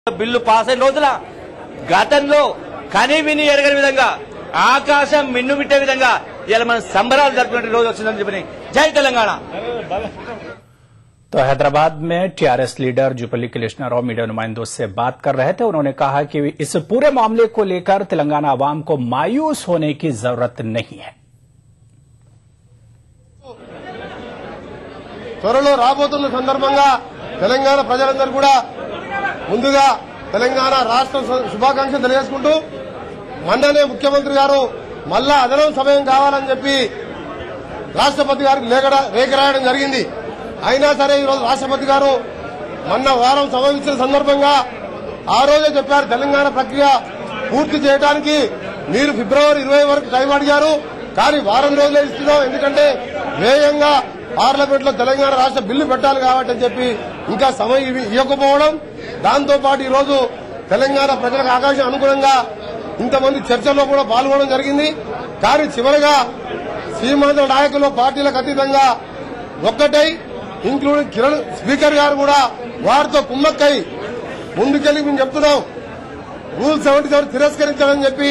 Bill pass అయిన రోజున గతంలో కనీవిని ఎరగని విధంగా ఆకాశం మిన్నుమిట్టే విధంగా ఇలా మనం సంబరాలు జరుపుకునే రోజు వచ్చిందని చెప్పి జై తెలంగాణ। तो हैदराबाद में TRS leader Jupally Krishna Rao media नुमाइंदों से बात कर रहे थे। उन्होंने कहा कि इस पूरे मामले को लेकर तेलंगाना आवाम को मायूस होने की जरूरत नहीं है। త్వరలో రాబోతున్న సందర్భంగా తెలంగాణ ప్రజలందరూ కూడా ముందుగా తెలంగాణ రాష్ట్ర శుభాకాంక్షలు తెలియజేసుకుంటూ మొన్ననే ముఖ్యమంత్రి గారు మళ్ళా అదనం సమయం కావాలని చెప్పి రాష్ట్రపతి గారికి లేఖ రాయడం జరిగింది। అయినా సరే ఈరోజు రాష్ట్రపతి గారు మొన్న వారం సమావేశించిన సందర్భంగా ఆ రోజే చెప్పారు తెలంగాణ ప్రక్రియ పూర్తి చేయడానికి మీరు ఫిబ్రవరి 20 వరకు టైం అడిగారు, కానీ వారం రోజులే ఇస్తున్నాం, ఎందుకంటే వేగంగా పార్లమెంట్ లో తెలంగాణ రాష్ట్ర బిల్లు పెట్టాలి కాబట్టి అని చెప్పి ఇంకా సమయం ఇవ్వకపోవడం, దాంతో పాటు ఈ రోజు తెలంగాణ ప్రజలకు ఆకాశం అనుగుణంగా ఇంతమంది చర్చల్లో కూడా పాల్గొనడం జరిగింది। కానీ చివరగా సీమాంధ్ర నాయకులు పార్టీలకు అతీతంగా ఒక్కటై ఇంక్లూడింగ్ కిరణ్ స్పీకర్ గారు కూడా వారితో కుమ్మక్కై ముందుకెళ్లి మేము చెప్తున్నాం రూల్ 77 తిరస్కరించాలని చెప్పి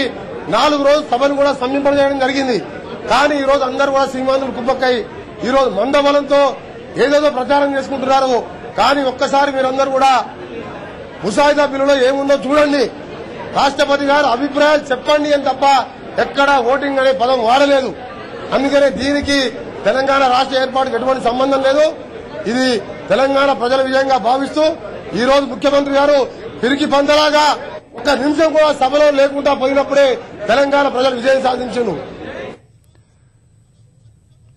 4 రోజులు సభను కూడా సంధింపజేయడం జరిగింది। కానీ ఈ రోజు అందరూ కూడా సీమాంధ్రులు కుమ్మక్కై ఈ రోజు మందబలంతో ఏదేదో ప్రచారం చేసుకుంటున్నారు। కానీ ఒక్కసారి మీరందరూ కూడా ముసాయిదా బిల్లులో ఏముందో చూడండి, రాష్ట్రపతి గారు అభిప్రాయాలు చెప్పండి అని తప్ప ఎక్కడా ఓటింగ్ అనే పదం వాడలేదు। అందుకనే దీనికి తెలంగాణ రాష్ట్ర ఏర్పాటుకు ఎటువంటి సంబంధం లేదు। ఇది తెలంగాణ ప్రజల విజయంగా భావిస్తూ ఈ రోజు ముఖ్యమంత్రి గారు పిరికి పందలాగా ఒక్క నిమిషం కూడా సభలో లేకుండా పోయినప్పుడే తెలంగాణ ప్రజలు విజయం సాధించారు।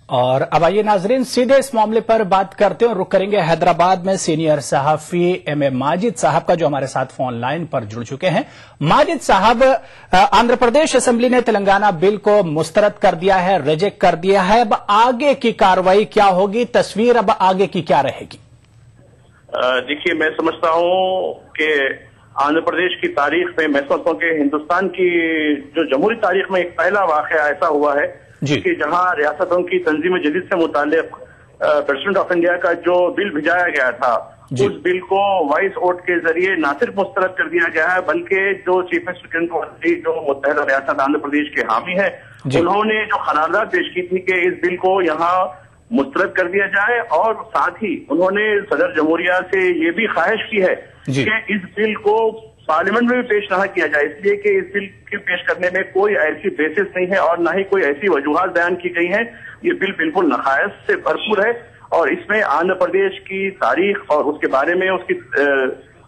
और अब आइए नाजरीन सीधे इस मामले पर बात करते हैं और रुक करेंगे हैदराबाद में सीनियर सहाफी एमए माजिद साहब का, जो हमारे साथ फोन लाइन पर जुड़ चुके हैं। माजिद साहब, आंध्र प्रदेश असेंबली ने तेलंगाना बिल को मुस्तरद कर दिया है, रिजेक्ट कर दिया है। अब आगे की कार्रवाई क्या होगी, तस्वीर अब आगे की क्या रहेगी? देखिए, मैं समझता हूं कि आंध्र प्रदेश की तारीख में, मैं समझता हूं कि हिंदुस्तान की जो जमहूरी तारीख में एक पहला वाकया ऐसा हुआ है कि जहां रियासतों की तंजीम जदीद से मुताल्लिक प्रेसिडेंट ऑफ इंडिया का जो बिल भिजाया गया था, उस बिल को वॉइस वोट के जरिए न सिर्फ मुस्तरद कर दिया गया है, बल्कि जो चीफ मिनिस्टर जो मुत्तहिदा रियासत आंध्र प्रदेश के हामी है, उन्होंने जो करारदाद पेश की थी कि इस बिल को यहाँ मुस्तरद कर दिया जाए, और साथ ही उन्होंने सदर जमहूरिया से ये भी ख्वाहिश की है कि इस बिल को पार्लियामेंट में भी पेश न किया जाए, इसलिए कि इस बिल के पेश करने में कोई ऐसी बेसिस नहीं है और न ही कोई ऐसी वजूहात बयान की गई है। ये बिल बिल्कुल नखायस से भरपूर है और इसमें आंध्र प्रदेश की तारीख और उसके बारे में उसकी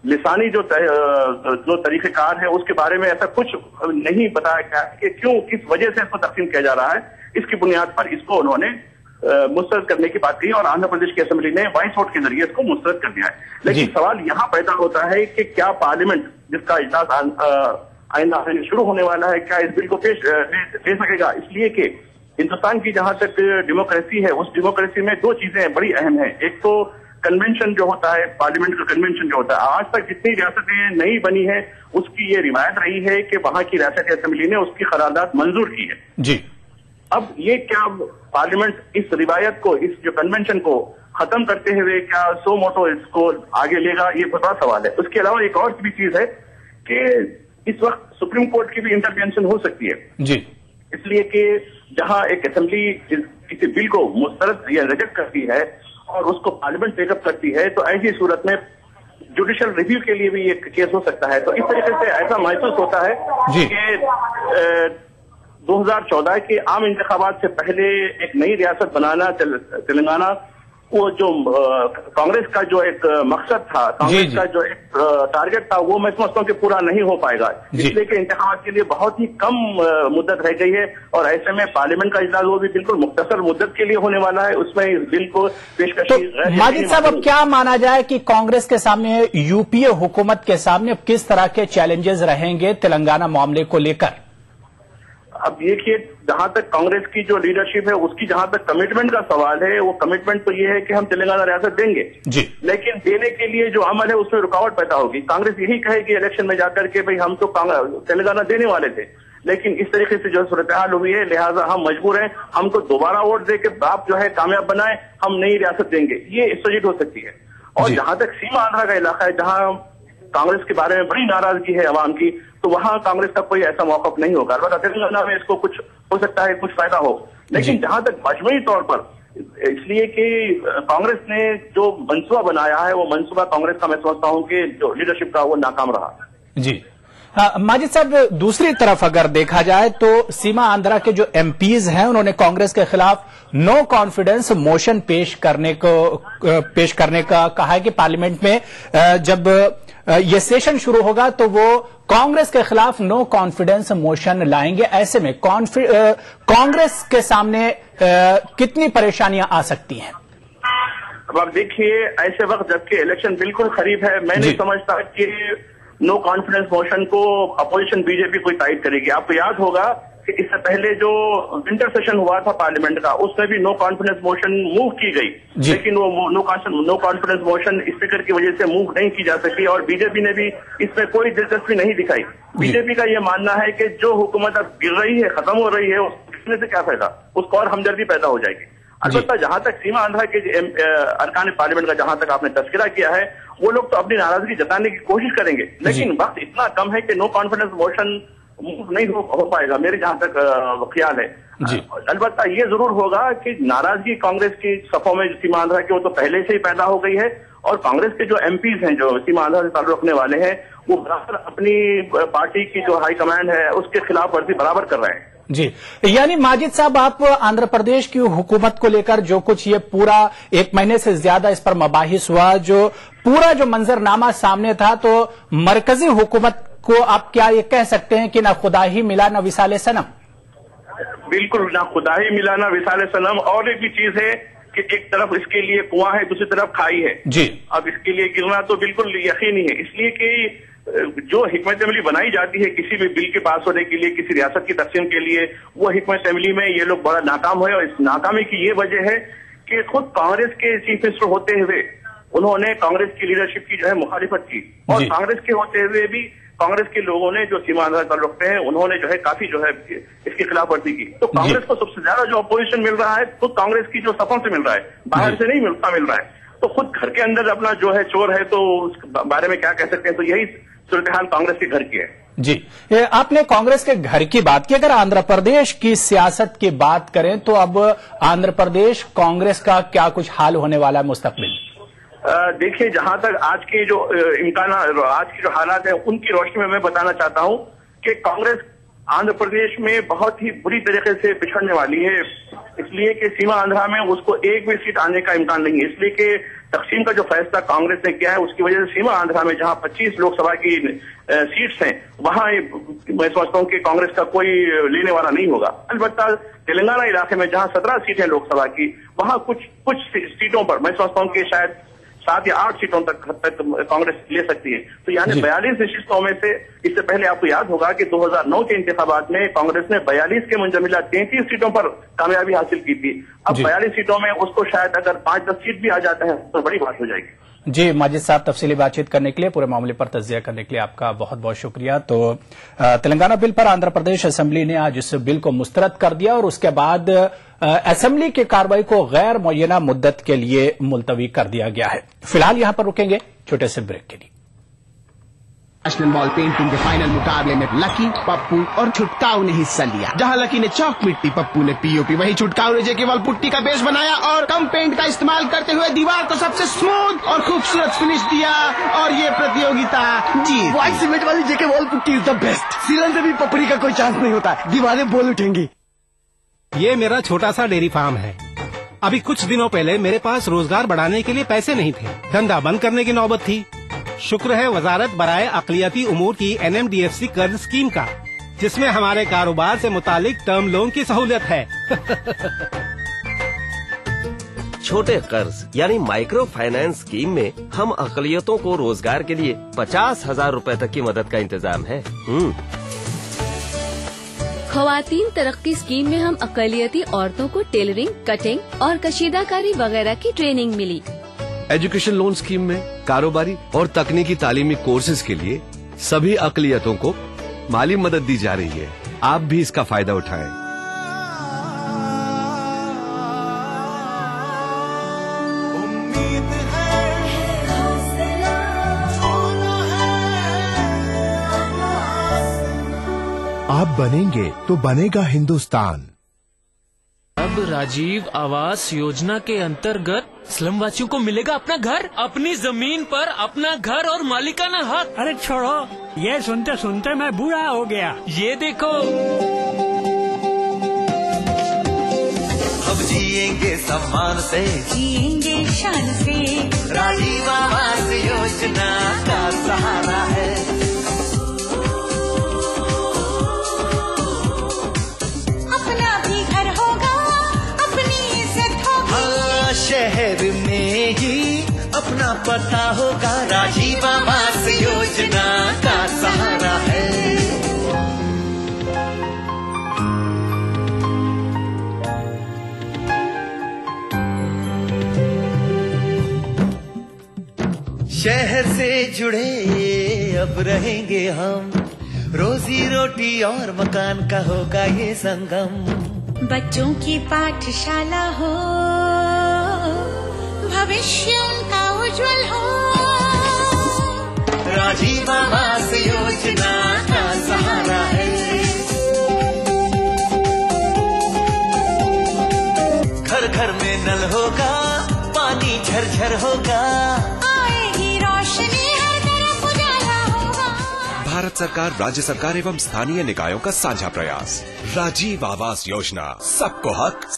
लिसानी जो तरीकेकार है उसके बारे में ऐसा कुछ नहीं बताया गया कि क्यों किस वजह से इसको तकसीम किया जा रहा है। इसकी बुनियाद पर इसको उन्होंने मुस्तरद करने की बात कही और आंध्र प्रदेश की असेंबली ने वॉइस वोट के जरिए इसको मुस्तरद कर दिया है। लेकिन सवाल यहाँ पैदा होता है कि क्या पार्लियामेंट जिसका इजलास आइंदा शुरू होने वाला है, क्या इस बिल को दे सकेगा? इसलिए कि हिंदुस्तान की जहां तक डेमोक्रेसी है, उस डेमोक्रेसी में 2 चीजें बड़ी अहम है। एक तो कन्वेंशन जो होता है, पार्लियामेंट का कन्वेंशन जो होता है, आज तक जितनी रियासतें नई बनी है उसकी ये रिवायत रही है कि वहां की रियासती असेंबली ने उसकी करारदाद मंजूर की है जी। अब ये क्या पार्लियामेंट इस रिवायत को, इस जो कन्वेंशन को खत्म करते हुए क्या सो मोटो इसको आगे लेगा, ये बड़ा सवाल है। उसके अलावा एक और भी चीज है कि इस वक्त सुप्रीम कोर्ट की भी इंटरवेंशन हो सकती है जी, इसलिए कि जहां एक असेंबली किसी बिल को मुस्तरद या रिजेक्ट करती है और उसको पार्लियामेंट टेकअप करती है, तो ऐसी सूरत में जुडिशियल रिव्यू के लिए भी ये केस हो सकता है। तो इस तरीके से ऐसा महसूस होता है कि 2014 के आम इंतखाबात से पहले एक नई रियासत बनाना तेलंगाना, वो जो कांग्रेस का जो एक मकसद था, कांग्रेस का जो एक टारगेट था, वो मैं समझता हूँ कि पूरा नहीं हो पाएगा, इसलिए कि इंतखाबात के लिए बहुत ही कम मुद्दत रह गई है और ऐसे में पार्लियामेंट का इजलास वो भी बिल्कुल मुख्तसर मुद्दत के लिए होने वाला है। उसमें इस बिल को पेशकश। तो माजिद साहब, अब क्या माना जाए कि कांग्रेस के सामने, यूपीए हुकूमत के सामने अब किस तरह के चैलेंजेस रहेंगे तेलंगाना मामले को लेकर? अब देखिए, जहां तक कांग्रेस की जो लीडरशिप है उसकी जहां तक कमिटमेंट का सवाल है, वो कमिटमेंट तो ये है कि हम तेलंगाना रियासत देंगे जी, लेकिन देने के लिए जो अमल है उसमें रुकावट पैदा होगी। कांग्रेस यही कहेगी इलेक्शन में जाकर के भाई हम तो तेलंगाना देने वाले थे, लेकिन इस तरीके से जो सूरत हाल हुई है, लिहाजा हम मजबूर हैं, हमको दोबारा वोट दे के आप जो है कामयाब बनाए, हम नई रियासत देंगे, ये स्ट्रेटेजी हो सकती है। और जहां तक सीमा आंध्रा का इलाका है, जहां कांग्रेस के बारे में बड़ी नाराजगी है अवाम की, तो वहां कांग्रेस का कोई ऐसा मौकफ नहीं होगा। अलबत्ता तेलंगाना में इसको कुछ हो सकता है, कुछ फायदा हो, लेकिन जहां तक मजमूई तौर पर, इसलिए कि कांग्रेस ने जो मंसूबा बनाया है वो मंसूबा कांग्रेस का मैं समझता हूं कि जो लीडरशिप का वो नाकाम रहा। जी माजिद साहब, दूसरी तरफ अगर देखा जाए तो सीमा आंध्रा के जो एमपीज हैं उन्होंने कांग्रेस के खिलाफ नो कॉन्फिडेंस मोशन पेश करने का कहा है कि पार्लियामेंट में जब ये सेशन शुरू होगा तो वो कांग्रेस के खिलाफ नो कॉन्फिडेंस मोशन लाएंगे। ऐसे में कांग्रेस के सामने कितनी परेशानियां आ सकती हैं? अब आप देखिए, ऐसे वक्त जबकि इलेक्शन बिल्कुल करीब है, मैं नहीं समझता कि नो कॉन्फिडेंस मोशन को अपोजिशन बीजेपी कोई टाइट करेगी। आपको याद होगा कि इससे पहले जो विंटर सेशन हुआ था पार्लियामेंट का, उसमें भी नो कॉन्फिडेंस मोशन मूव की गई, लेकिन वो नो कॉन्फिडेंस मोशन स्पीकर की वजह से मूव नहीं की जा सकी और बीजेपी ने भी इसमें कोई दिलचस्पी नहीं दिखाई। बीजेपी का यह मानना है कि जो हुकूमत अब गिर रही है, खत्म हो रही है, उसने से क्या फायदा, उसको और हमदर्दी पैदा हो जाएगी। अलबत्ता जहां तक सीमा आंध्रा के अरकान पार्लियामेंट का जहां तक आपने तस्करा किया है, वो लोग तो अपनी नाराजगी जताने की कोशिश करेंगे, लेकिन वक्त इतना कम है कि नो कॉन्फिडेंस मोशन मूव नहीं हो पाएगा, मेरे जहां तक ख्याल है। अलबत्ता ये जरूर होगा कि नाराजगी कांग्रेस की सफों में सीमा आंध्रा की वो तो पहले से ही पैदा हो गई है और कांग्रेस के जो एमपीज हैं जो सीमा आंध्रा से ताल्लुक रखने वाले हैं, वो बराबर अपनी पार्टी की जो हाईकमांड है उसके खिलाफ वर्जी बराबर कर रहे हैं। जी, यानी माजिद साहब, आप आंध्र प्रदेश की हुकूमत को लेकर जो कुछ ये पूरा एक महीने से ज्यादा इस पर मबाहिस हुआ, जो पूरा जो मंजरनामा सामने था, तो मरकजी हुकूमत को आप क्या ये कह सकते हैं कि ना खुदा ही मिला ना विसाले सनम? बिल्कुल, ना खुदा ही मिला ना विसाले सनम। और एक भी चीज है कि एक तरफ इसके लिए कुआं है, दूसरी तरफ खाई है जी। अब इसके लिए गिरना तो बिल्कुल यकीनी है, इसलिए कि जो हिकमत अमली बनाई जाती है किसी भी बिल के पास होने के लिए, किसी रियासत की तकसीम के लिए, वो हिकमत अमली में ये लोग बड़ा नाकाम हुए और इस नाकामी की ये वजह है कि खुद कांग्रेस के चीफ मिनिस्टर होते हुए उन्होंने कांग्रेस की लीडरशिप की जो है मुखालिफत की और कांग्रेस के होते हुए भी कांग्रेस के लोगों ने जो सीमा आंध्रा ताल्लुक रखते हैं उन्होंने जो है काफी जो है इसकी खिलाफ वर्जी की। तो कांग्रेस को सबसे ज्यादा जो अपोजिशन मिल रहा है खुद कांग्रेस की जो सफों से मिल रहा है, बाहर से नहीं मिल रहा है। तो खुद घर के अंदर अपना जो है चोर है, तो उस बारे में क्या कह सकते हैं। तो यही सूरत-ए-हाल कांग्रेस के घर की है। जी, आपने कांग्रेस के घर की बात की। अगर आंध्र प्रदेश की सियासत की बात करें तो अब आंध्र प्रदेश कांग्रेस का क्या कुछ हाल होने वाला है मुस्तकबिल? देखिए, जहां तक आज के जो इम्कान, आज की जो हालात है उनकी रोशनी में मैं बताना चाहता हूं कि कांग्रेस आंध्र प्रदेश में बहुत ही बुरी तरीके से पिछड़ने वाली है, इसलिए कि सीमा आंध्रा में उसको एक भी सीट आने का इम्कान नहीं है। इसलिए कि तकसीम का जो फैसला कांग्रेस ने किया है उसकी वजह से सीमा आंध्रा में जहां 25 लोकसभा की सीट्स हैं वहां मैं समझता हूं कि कांग्रेस का कोई लेने वाला नहीं होगा। अलबत्ता तेलंगाना इलाके में जहां 17 सीटें लोकसभा की, वहां कुछ सीटों पर मैं समझता हूं कि शायद 7 या 8 सीटों तक कांग्रेस ले सकती है। तो यानी 42 नशिस्तों में से, इससे पहले आपको याद होगा कि 2009 के इंतखाबात में कांग्रेस ने 42 के मुंजमिला 33 सीटों पर कामयाबी हासिल की थी। अब 42 सीटों में उसको शायद अगर 5-10 सीट भी आ जाता है तो बड़ी बात हो जाएगी। जी, माजिद साहब, तफसीली बातचीत करने के लिए, पूरे मामले पर तज्जिया करने के लिए आपका बहुत बहुत शुक्रिया। तो तेलंगाना बिल पर आंध्र प्रदेश असेंबली ने आज इस बिल को मुस्तरद कर दिया और उसके बाद असेंबली की कार्रवाई को गैर मुअय्यना मुद्दत के लिए मुलतवी कर दिया गया है। फिलहाल यहां पर रुकेंगे छोटे से ब्रेक के लिए। नेशनल बॉल पेंटिंग के फाइनल मुकाबले में लकी, पप्पू और छुटकाऊ ने हिस्सा लिया। जहां लकी ने चौक मिट्टी, पप्पू ने पीओपी, वहीं छुटकाऊ ने जेके वॉल पुट्टी का बेस बनाया और कम पेंट का इस्तेमाल करते हुए दीवार को सबसे स्मूथ और खूबसूरत फिनिश दिया और ये प्रतियोगिता जीत। व्हाइट सीमेंट वाली JK wall putty is the best. सीलन से भी पपड़ी का कोई चांस नहीं होता, दीवारें बोल उठेंगी। ये मेरा छोटा सा डेयरी फार्म है। अभी कुछ दिनों पहले मेरे पास रोजगार बढ़ाने के लिए पैसे नहीं थे, धंधा बंद करने की नौबत थी। शुक्र है वजारत बराए अक़लियती उमूर की NMDFC कर्ज स्कीम का, जिसमें हमारे कारोबार से मुतालिक टर्म लोन की सहूलियत है। छोटे कर्ज यानी माइक्रो फाइनेंस स्कीम में हम अक़लियतों को रोजगार के लिए 50,000 रूपए तक की मदद का इंतजाम है। ख़वातीन तरक्की स्कीम में हम अक़लियती औरतों को टेलरिंग, कटिंग और कशीदाकारी वगैरह की ट्रेनिंग मिली। एजुकेशन लोन स्कीम में कारोबारी और तकनीकी तालीमी कोर्सेज के लिए सभी अक़लियतों को माली मदद दी जा रही है। आप भी इसका फायदा उठाएं। आप बनेंगे तो बनेगा हिंदुस्तान। अब राजीव आवास योजना के अंतर्गत स्लम वासियों को मिलेगा अपना घर, अपनी जमीन पर अपना घर और मालिकाना हक। अरे छोड़ो, ये सुनते सुनते मैं बूढ़ा हो गया। ये देखो, अब जिएंगे सम्मान से, जिएंगे शान से, राजीव आवास योजना का सहारा है। अपना भी घर होगा, अपनी इज्जत होगी, शहर में ही अपना पता होगा, राजीव आवास योजना का सहारा है। शहर से जुड़े अब रहेंगे हम, रोजी रोटी और मकान का होगा ये संगम। बच्चों की पाठशाला हो, भविष्य उनका उज्जवल हो, राजीव आवास योजना का सहारा है। घर घर में नल होगा, पानी झरझर होगा, आएगी रोशनी, हर तरफ उजाला होगा। भारत सरकार, राज्य सरकार एवं स्थानीय निकायों का साझा प्रयास, राजीव आवास योजना, सबको हक।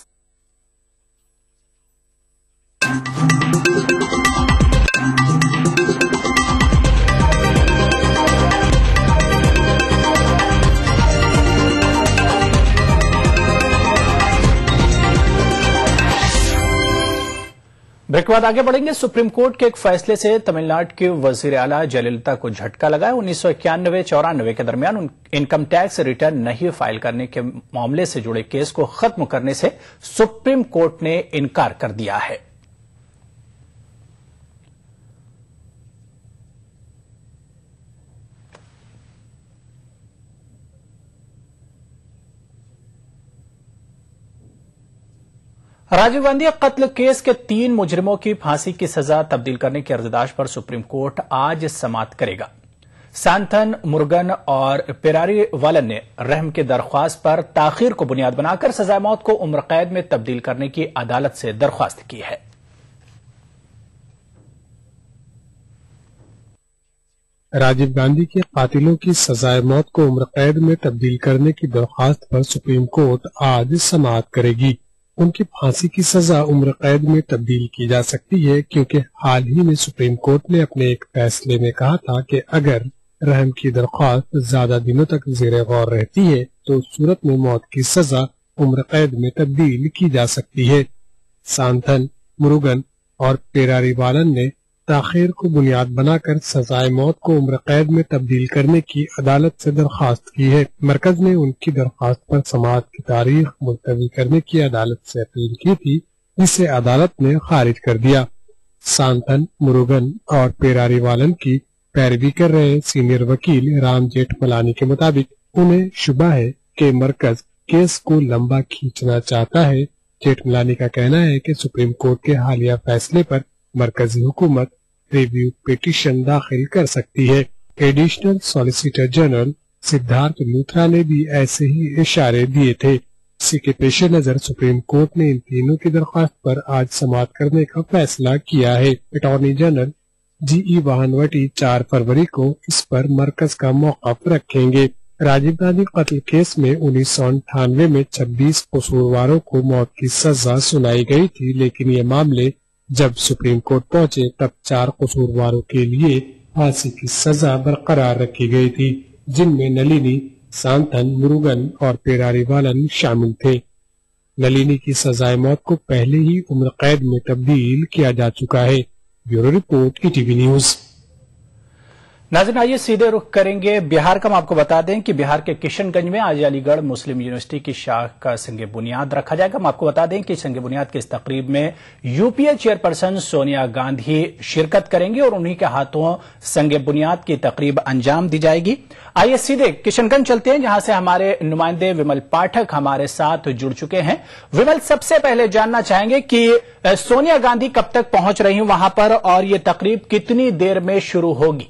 ब्रेक के बाद आगे बढ़ेंगे। सुप्रीम कोर्ट के एक फैसले से तमिलनाडु के वजीर आला जयललिता को झटका लगा है। 1991-94 के दरमियान इनकम टैक्स रिटर्न नहीं फाइल करने के मामले से जुड़े केस को खत्म करने से सुप्रीम कोर्ट ने इनकार कर दिया है। राजीव गांधी कत्ल केस के 3 मुजरिमों की फांसी की सजा तब्दील करने की अर्जदाश पर सुप्रीम कोर्ट आज समाअत करेगा। सांथन, मुरुगन और पेरारी वालन ने रहम की दरख्वास्त पर ताखीर को बुनियाद बनाकर सजाए मौत को उम्र कैद में तब्दील करने की अदालत से दरख्वास्त की है। राजीव गांधी के कातिलों की सजाए मौत को उम्र कैद में तब्दील करने की दरख्वास्त पर सुप्रीम कोर्ट आज समाअत करेगी। उनकी फांसी की सजा उम्र कैद में तब्दील की जा सकती है, क्योंकि हाल ही में सुप्रीम कोर्ट ने अपने एक फैसले में कहा था कि अगर रहम की दरख्वास्त ज्यादा दिनों तक ज़ेरे गौर रहती है तो उस सूरत में मौत की सजा उम्र कैद में तब्दील की जा सकती है। सांथन, मुरुगन और पेरारी वालन ने ताखीर को बुनियाद बनाकर सजाए मौत को उम्र कैद में तब्दील करने की अदालत से दरख्वास्त की है। मरकज ने उनकी दरख्वास्त पर समाअत की तारीख मुलतवी करने की अदालत से अपील की थी, जिसे अदालत ने खारिज कर दिया। सांथन, मुरुगन और पेरारी वालन की पैरवी कर रहे सीनियर वकील राम जेठमलानी के मुताबिक उन्हें शुबा है कि मरकज केस को लंबा खींचना चाहता है। जेठमलानी का कहना है कि सुप्रीम कोर्ट के हालिया फैसले पर मरकजी हुकूमत रिव्यू पिटीशन दाखिल कर सकती है। Additional solicitor general Siddharth Luthra ने भी ऐसे ही इशारे दिए थे। इसी के पेश नजर सुप्रीम कोर्ट ने इन तीनों की दरख्वास्त पर आज समाअत करने का फैसला किया है। Attorney general जी.ई. वाहनवटी 4 फरवरी को इस पर मरकज का मौक़िफ़ रखेंगे। राजीव गांधी कत्ल केस में 1998 में 26 कसूरवारों को मौत की सजा सुनाई गई थी, लेकिन ये मामले जब सुप्रीम कोर्ट पहुंचे तब 4 कसूरवारों के लिए फांसी की सजा बरकरार रखी गई थी, जिनमें नलिनी, सांथन, मुरुगन और पेरारी वालन शामिल थे। नलिनी की सजाए मौत को पहले ही उम्र कैद में तब्दील किया जा चुका है। Bureau report, ETV news. नाज़रीन, आइए सीधे रुख करेंगे बिहार का। हम आपको बता दें कि बिहार के किशनगंज में आज अलीगढ़ मुस्लिम यूनिवर्सिटी की शाख का संग बुनियाद रखा जाएगा। हम आपको बता दें कि संग बुनियाद की इस तकरीब में यूपीए चेयरपर्सन सोनिया गांधी शिरकत करेंगी और उन्हीं के हाथों संग बुनियाद की तकरीब अंजाम दी जाएगी। आइए सीधे किशनगंज चलते हैं, जहां से हमारे नुमाइंदे विमल पाठक हमारे साथ जुड़ चुके हैं। विमल, सबसे पहले जानना चाहेंगे कि सोनिया गांधी कब तक पहुंच रही हैं वहां पर और ये तकरीब कितनी देर में शुरू होगी?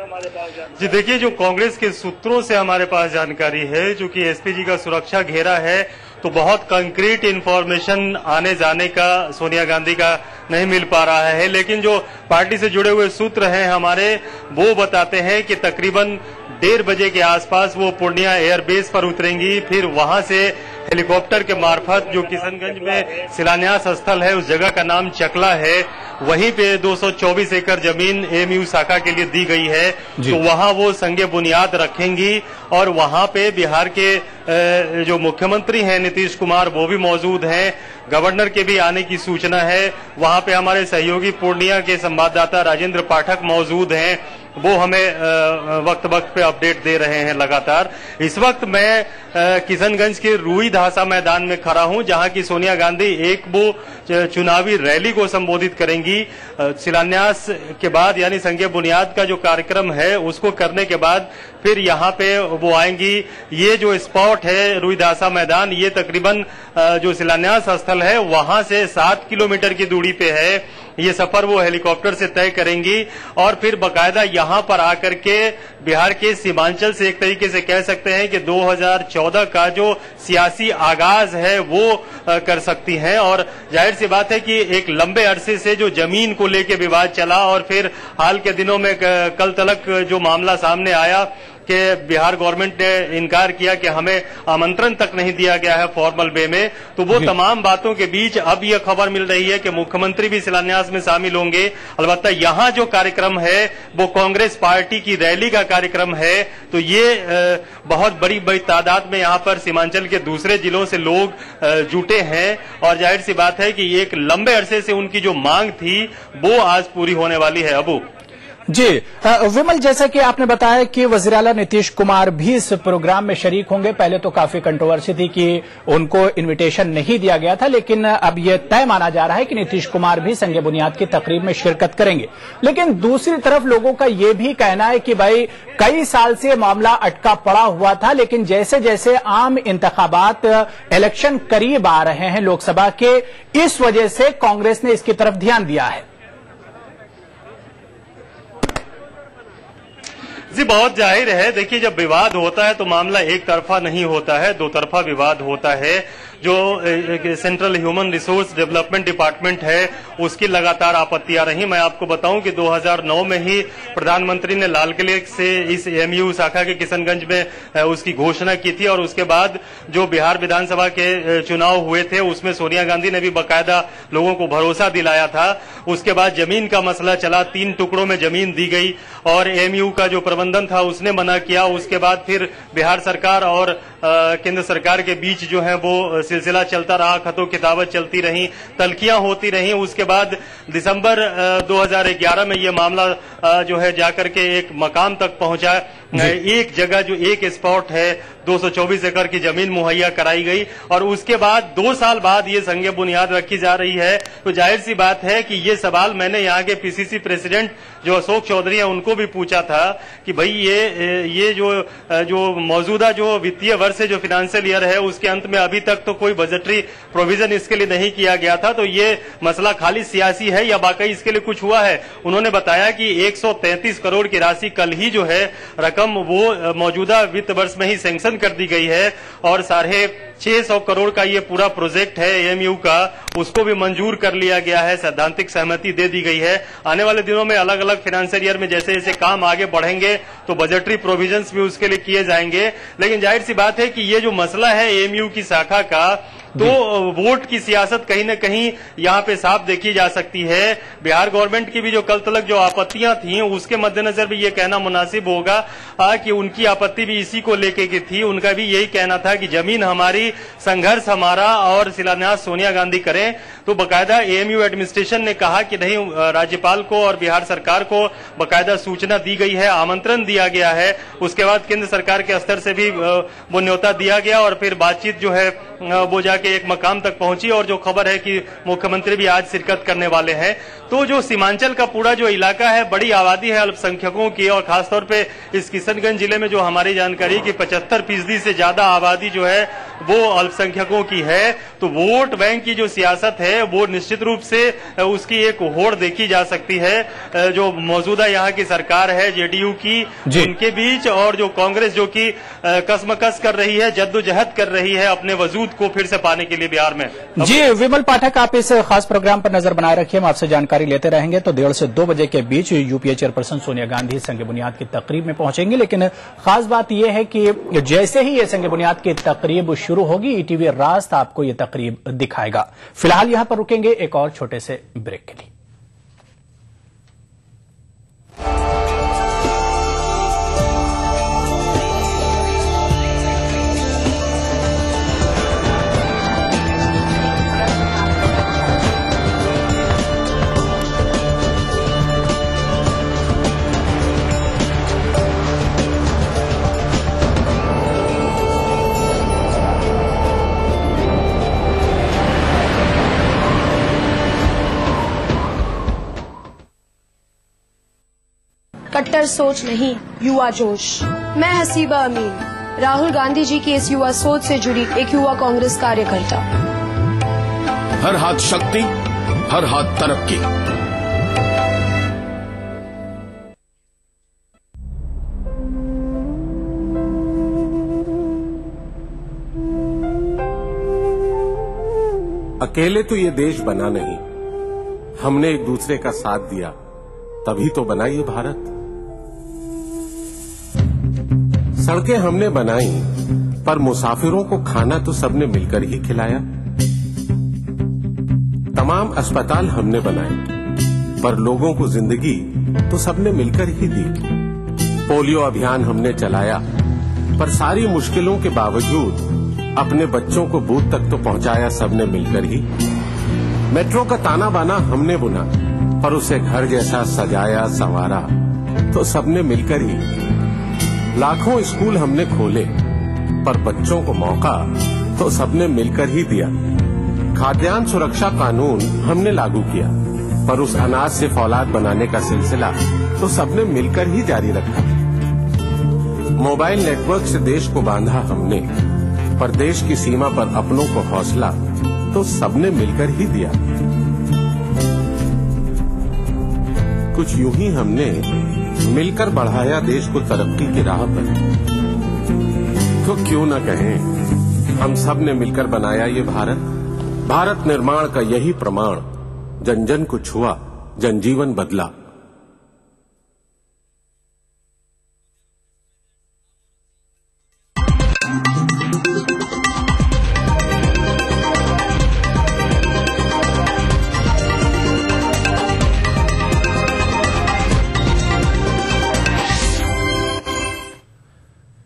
जी देखिए, जो कांग्रेस के सूत्रों से हमारे पास जानकारी है, जो कि एसपीजी का सुरक्षा घेरा है, तो बहुत कंक्रीट इंफॉर्मेशन आने जाने का सोनिया गांधी का नहीं मिल पा रहा है। लेकिन जो पार्टी से जुड़े हुए सूत्र हैं हमारे, वो बताते हैं कि तकरीबन 1:30 बजे के आसपास वो पूर्णिया एयरबेस पर उतरेंगी। फिर वहां से हेलीकॉप्टर के मार्फत जो किशनगंज में शिलान्यास स्थल है, उस जगह का नाम चकला है, वहीं पे 224 एकड़ जमीन एएमयू शाखा के लिए दी गई है, तो वहां वो संगे बुनियाद रखेंगी। और वहां पे बिहार के जो मुख्यमंत्री हैं नीतीश कुमार, वो भी मौजूद हैं। गवर्नर के भी आने की सूचना है। वहां पे हमारे सहयोगी पूर्णिया के संवाददाता राजेंद्र पाठक मौजूद हैं, वो हमें वक्त वक्त पे अपडेट दे रहे हैं लगातार। इस वक्त मैं किशनगंज के रूई धासा मैदान में खड़ा हूं, जहां की सोनिया गांधी एक वो चुनावी रैली को संबोधित करेंगी। शिलान्यास के बाद यानी संगे बुनियाद का जो कार्यक्रम है उसको करने के बाद फिर यहाँ पे वो आएंगी। ये जो स्पॉट है रूई धासा मैदान, ये तकरीबन जो शिलान्यास स्थल है वहां से 7 किलोमीटर की दूरी पे है। ये सफर वो हेलीकॉप्टर से तय करेंगी और फिर बकायदा यहाँ पर आकर के बिहार के सीमांचल से एक तरीके से कह सकते हैं कि 2014 का जो सियासी आगाज है वो कर सकती हैं। और जाहिर सी बात है कि एक लंबे अरसे से जो जमीन को लेके विवाद चला और फिर हाल के दिनों में कल तलक जो मामला सामने आया कि बिहार गवर्नमेंट ने इनकार किया कि हमें आमंत्रण तक नहीं दिया गया है फॉर्मल वे में, तो वो तमाम बातों के बीच अब यह खबर मिल रही है कि मुख्यमंत्री भी शिलान्यास में शामिल होंगे। अलबत्ता यहाँ जो कार्यक्रम है वो कांग्रेस पार्टी की रैली का कार्यक्रम है, तो ये बहुत बड़ी तादाद में यहाँ पर सीमांचल के दूसरे जिलों से लोग जुटे हैं। और जाहिर सी बात है कि एक लंबे अरसे से उनकी जो मांग थी वो आज पूरी होने वाली है। अबू जी विमल, जैसा कि आपने बताया कि वज़ीर आला नीतीश कुमार भी इस प्रोग्राम में शरीक होंगे। पहले तो काफी कंट्रोवर्सी थी कि उनको इनविटेशन नहीं दिया गया था, लेकिन अब यह तय माना जा रहा है कि नीतीश कुमार भी संगे बुनियाद की तकरीब में शिरकत करेंगे। लेकिन दूसरी तरफ लोगों का यह भी कहना है कि भाई कई साल से मामला अटका पड़ा हुआ था, लेकिन जैसे जैसे आम इंतखाबात इलेक्शन करीब आ रहे हैं लोकसभा के, इस वजह से कांग्रेस ने इसकी तरफ ध्यान दिया है। जी बहुत जाहिर है, देखिए जब विवाद होता है तो मामला एक तरफा नहीं होता है, दो तरफा विवाद होता है। जो central human resource development department है उसकी लगातार आपत्तियां रही। मैं आपको बताऊं कि 2009 में ही प्रधानमंत्री ने लाल किले से इस एएमयू शाखा के किशनगंज में उसकी घोषणा की थी और उसके बाद जो बिहार विधानसभा के चुनाव हुए थे उसमें सोनिया गांधी ने भी बाकायदा लोगों को भरोसा दिलाया था। उसके बाद जमीन का मसला चला, 3 टुकड़ों में जमीन दी गई और एएमयू का जो प्रबंधन था उसने मना किया। उसके बाद फिर बिहार सरकार और केंद्र सरकार के बीच जो है वो सिलसिला चलता रहा, खतो किताबत चलती रही, तल्खियां होती रही। उसके बाद दिसंबर 2011 में ये मामला जो है जाकर के एक मकाम तक पहुंचा। एक जगह जो एक स्पॉट है 224 एकड़ की जमीन मुहैया कराई गई और उसके बाद 2 साल बाद ये संगे बुनियाद रखी जा रही है। तो जाहिर सी बात है कि ये सवाल मैंने यहाँ के पीसीसी प्रेसिडेंट जो अशोक चौधरी हैं उनको भी पूछा था कि भाई ये जो मौजूदा जो वित्तीय वर्ष है, जो फाइनेंशियल ईयर है, उसके अंत में अभी तक तो कोई बजटरी प्रोविजन इसके लिए नहीं किया गया था, तो ये मसला खाली सियासी है या वाकई इसके लिए कुछ हुआ है। उन्होंने बताया कि 133 करोड़ की राशि कल ही जो है रकम वो मौजूदा वित्त वर्ष में ही सैंक्शन कर दी गई है और 650 करोड़ का ये पूरा प्रोजेक्ट है एएमयू का, उसको भी मंजूर कर लिया गया है, सैद्धांतिक सहमति दे दी गई है। आने वाले दिनों में अलग अलग फाइनेंशियल ईयर में जैसे जैसे काम आगे बढ़ेंगे तो बजटरी प्रोविजंस भी उसके लिए किए जाएंगे। लेकिन जाहिर सी बात है कि ये जो मसला है एएमयू की शाखा का, तो वोट की सियासत कहीं न कहीं यहाँ पे साफ देखी जा सकती है। बिहार गवर्नमेंट की भी जो कल तलक जो आपत्तियां थी उसके मद्देनजर भी ये कहना मुनासिब होगा कि उनकी आपत्ति भी इसी को लेके की थी। उनका भी यही कहना था कि जमीन हमारी, संघर्ष हमारा और शिलान्यास सोनिया गांधी करें। तो बकायदा एएमयू एडमिनिस्ट्रेशन ने कहा कि नहीं, राज्यपाल को और बिहार सरकार को बकायदा सूचना दी गई है, आमंत्रण दिया गया है। उसके बाद केंद्र सरकार के स्तर से भी वो न्योता दिया गया और फिर बातचीत जो है वो जाके एक मकाम तक पहुंची और जो खबर है कि मुख्यमंत्री भी आज शिरकत करने वाले हैं। तो जो सीमांचल का पूरा जो इलाका है, बड़ी आबादी है अल्पसंख्यकों की और खासतौर पे इस किशनगंज जिले में जो हमारी जानकारी कि 75% से ज्यादा आबादी जो है वो अल्पसंख्यकों की है। तो वोट बैंक की जो सियासत है वो निश्चित रूप से उसकी एक होड़ देखी जा सकती है। जो मौजूदा यहाँ की सरकार है जेडीयू की, उनके बीच और जो कांग्रेस जो कि कसमकस कर रही है, जद्दोजहद कर रही है अपने वजूद को फिर से पाने के लिए बिहार में। जी विमल पाठक, आप इस खास प्रोग्राम पर नजर बनाए रखिए, हम आपसे जानकारी लेते रहेंगे। तो 1:30 से 2 बजे के बीच यूपीए चेयरपर्सन सोनिया गांधी संग बुनियाद की तकरीब में पहुंचेंगी। लेकिन खास बात यह है कि जैसे ही ये संग बुनियाद की तकरीब शुरू होगी, ईटीवी रास्त आपको ये तकरीब दिखाएगा। फिलहाल यहां पर रुकेंगे एक और छोटे से ब्रेक के लिए। कट्टर सोच नहीं, युवा जोश। मैं हसीबा अमीन, राहुल गांधी जी की इस युवा सोच से जुड़ी एक युवा कांग्रेस कार्यकर्ता। हर हाथ शक्ति, हर हाथ तरक्की। अकेले तो ये देश बना नहीं, हमने एक दूसरे का साथ दिया, तभी तो बना ये भारत। सड़कें हमने बनाई, पर मुसाफिरों को खाना तो सबने मिलकर ही खिलाया। तमाम अस्पताल हमने बनाए, पर लोगों को जिंदगी तो सबने मिलकर ही दी। पोलियो अभियान हमने चलाया, पर सारी मुश्किलों के बावजूद अपने बच्चों को बूथ तक तो पहुंचाया सबने मिलकर ही। मेट्रो का ताना बाना हमने बुना, पर उसे घर जैसा सजाया संवारा तो सबने मिलकर ही। लाखों स्कूल हमने खोले, पर बच्चों को मौका तो सबने मिलकर ही दिया। खाद्यान्न सुरक्षा कानून हमने लागू किया, पर उस अनाज से फौलाद बनाने का सिलसिला तो सबने मिलकर ही जारी रखा। मोबाइल नेटवर्क से देश को बांधा हमने, पर देश की सीमा पर अपनों को हौसला तो सबने मिलकर ही दिया। कुछ यूं ही हमने मिलकर बढ़ाया देश को तरक्की की राह पर। तो क्यों न कहें, हम सब ने मिलकर बनाया ये भारत। भारत निर्माण का यही प्रमाण, जन जन को छुआ, जनजीवन बदला।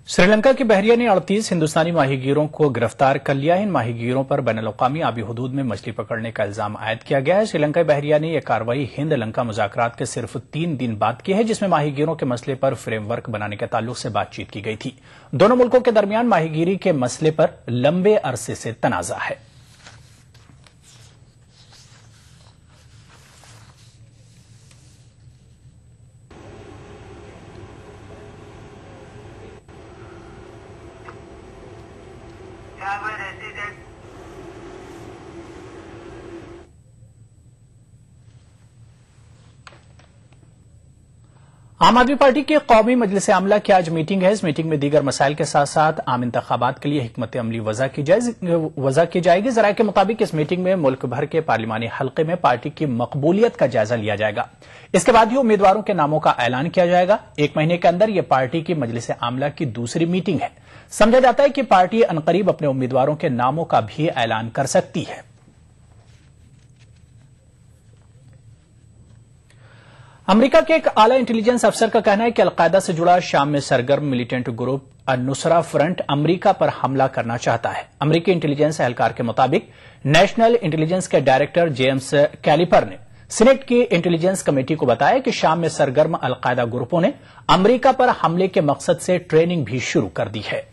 श्रीलंका की बहरिया ने 38 हिंदुस्तानी माहीगीरों को गिरफ्तार कर लिया है। इन माहीगीरों पर बैनुल-अक़वामी आबी हुदूद में मछली पकड़ने का इल्जाम आयद किया गया है। श्रीलंकाई बहरिया ने यह कार्रवाई हिंद लंका मुज़ाकरात के सिर्फ 3 दिन बाद की है, जिसमें माहीगीरों के मसले पर फ्रेमवर्क बनाने के ताल्लुक से बातचीत की गई थी। दोनों मुल्कों के दरमियान माहीगीरी के मसले पर लंबे अरसे से तनाज़ा है। आम आदमी पार्टी की कौमी मजलिस आमला की आज मीटिंग है। इस मीटिंग में दीगर मसाइल के साथ साथ आम इंतखाबात के लिए हिकमत अमली वज़ा की जाएगी। ज़राए के मुताबिक इस मीटिंग में मुल्क भर के पार्लिमानी हल्के में पार्टी की मकबूलियत का जायजा लिया जाएगा। इसके बाद ही उम्मीदवारों के नामों का ऐलान किया जाएगा। 1 महीने के अंदर यह पार्टी की मजलिस आमला की दूसरी मीटिंग है। समझा जाता है कि पार्टी अनकरीब अपने उम्मीदवारों के नामों का भी ऐलान कर सकती है। अमेरिका के एक आला इंटेलिजेंस अफसर का कहना है कि अलकायदा से जुड़ा शाम में सरगर्म मिलिटेंट ग्रुप अन-नुसरा फ्रंट अमेरिका पर हमला करना चाहता है। अमेरिकी इंटेलिजेंस एहलकार के मुताबिक नेशनल इंटेलिजेंस के डायरेक्टर जेम्स कैलिपर ने सीनेट की इंटेलिजेंस कमेटी को बताया कि शाम में सरगर्म अलकायदा ग्रुपों ने अमेरिका पर हमले के मकसद से ट्रेनिंग भी शुरू कर दी है।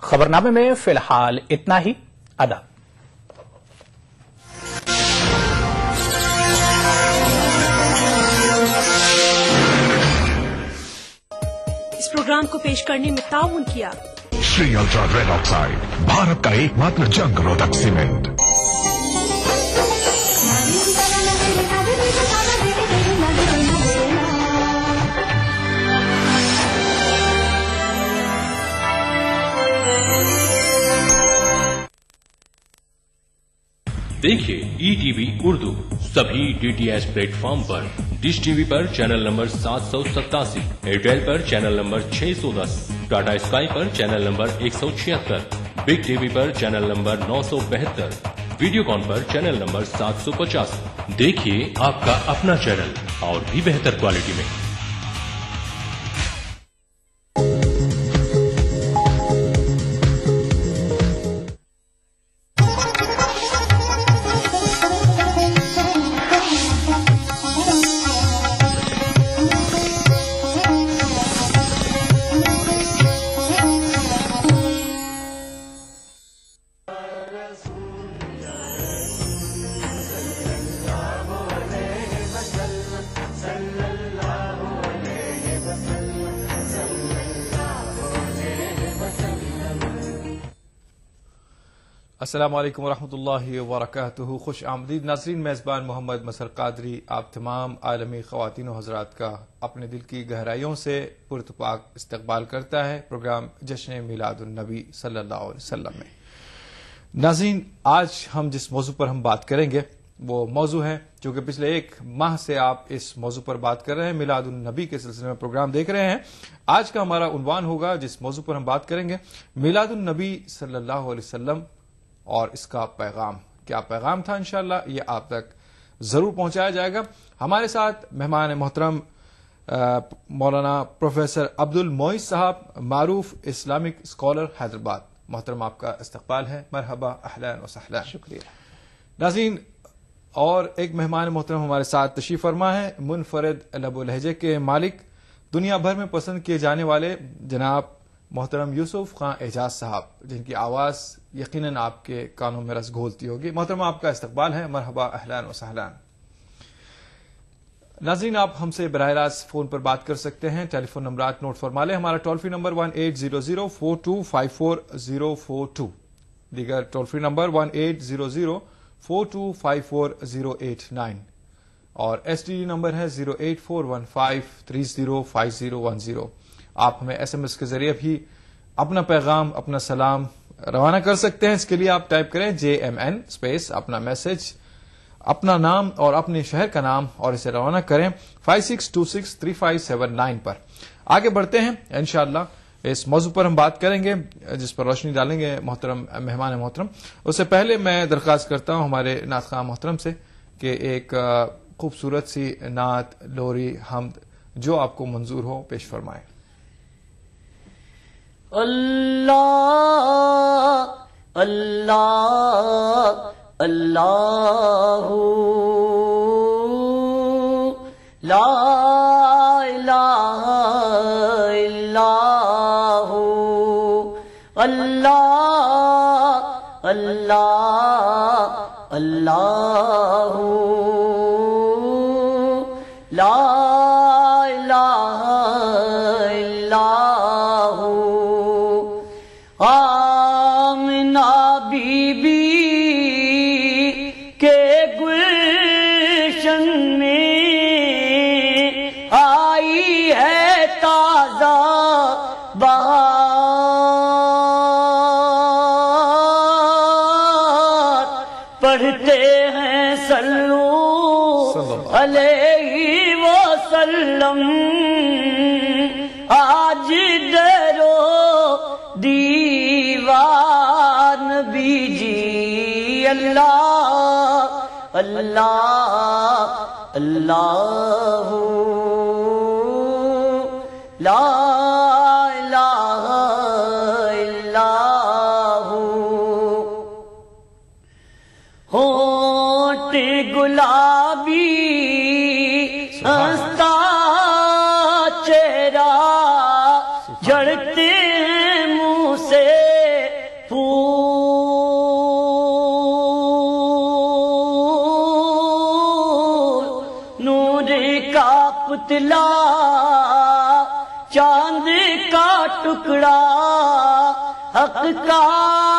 खबरनामे में फिलहाल इतना ही। आदाब। प्रोग्राम को पेश करने में ताउन किया। Shri ultra red oxide, Bharat का एकमात्र जंग रोधक सीमेंट। देखिए ETV उर्दू सभी DTH प्लेटफॉर्म पर, डिश टीवी पर चैनल नंबर 787, एयरटेल पर चैनल नंबर 610, टाटा स्काई पर चैनल नंबर 176, बिग टीवी पर चैनल नंबर 972, वीडियोकॉन पर चैनल नंबर 750। देखिए आपका अपना चैनल और भी बेहतर क्वालिटी में। अस्सलामु अलैकुम वरहमतुल्लाहि वबरकातुहू। खुश आमदीद नाज़रीन, मेज़बान मोहम्मद मसर कादरी आप तमाम आलमी ख़वातीन व हज़रात का अपने दिल की गहराइयों से पुरतपाक इस्तकबाल करता है प्रोग्राम जश्न मिलादुन नबी सल्लल्लाहु अलैहि वसल्लम में। नाज़रीन, आज हम जिस मौजू पर हम बात करेंगे वो मौजू है जो कि पिछले एक माह से आप इस मौजू पर बात कर रहे हैं, मिलादुन नबी के सिलसिले में प्रोग्राम देख रहे हैं। आज का हमारा उन्वान होगा, जिस मौजू पर हम बात करेंगे, मिलादुन नबी सल्लल्लाहु अलैहि वसल्लम और इसका पैगाम। क्या पैगाम था, इंशाअल्लाह ये आप तक जरूर पहुंचाया जाएगा। हमारे साथ मेहमान मोहतरम मौलाना प्रोफेसर अब्दुल मोइस साहब, मारूफ इस्लामिक स्कॉलर हैदराबाद। मोहतरम आपका इस्तकबाल है, मरहबा, अहलन व सहलन। शुक्रिया नाज़रीन, और एक मेहमान मोहतरम हमारे साथ तशरीफ फरमा है, मुनफरद लबो लहजे के मालिक, दुनिया भर में पसंद किए जाने वाले जनाब मोहतरम यूसुफ खां एजाज साहब, जिनकी आवाज यकीनन आपके कानों में रस घोलती होगी। मोहतरम आपका इस्तकबाल है, मरहबा, अहलन व सहलन। नाज़रीन, आप हमसे बराह रास्त फोन पर बात कर सकते हैं। टेलीफोन नंबर नोट फरमा लें। हमारा टोल फ्री नंबर 180042544042, दीगर टोल फ्री नंबर 180042548089 और STD नंबर है 08415305010। आप हमें SMS के जरिए भी अपना पैगाम, अपना सलाम रवाना कर सकते हैं। इसके लिए आप टाइप करें JMN स्पेस अपना मैसेज, अपना नाम और अपने शहर का नाम और इसे रवाना करें 56263579 पर। आगे बढ़ते हैं, इंशाअल्लाह इस मौजू पर हम बात करेंगे जिस पर रोशनी डालेंगे मोहतरम मेहमान मोहतरम। उससे पहले मैं दरख्वास्त करता हूं हमारे नात खां मोहतरम से कि एक खूबसूरत सी नात, लोरी, हमद जो आपको मंजूर हो पेश फरमाएं। अल्लाह अल्लाह अल्लाहू ला इलाहा इल्लाहू अल्लाह अल्लाह अल्लाहू ला इलाहा इल्लाहू। आमिना बीबी के गुलशन में आई है ताजा बहार, पढ़ते हैं सल्लू अलैहि वसल्लम, आज डरो दीवार नबी जी। अल्लाह अल्लाह अल्लाहू ला इलाहा इल्लाहू। होंठ गुलाबी हंसता चेहरा, झड़ते हैं मुंह से फूल, नूर का पुतला चांद का टुकड़ा हक का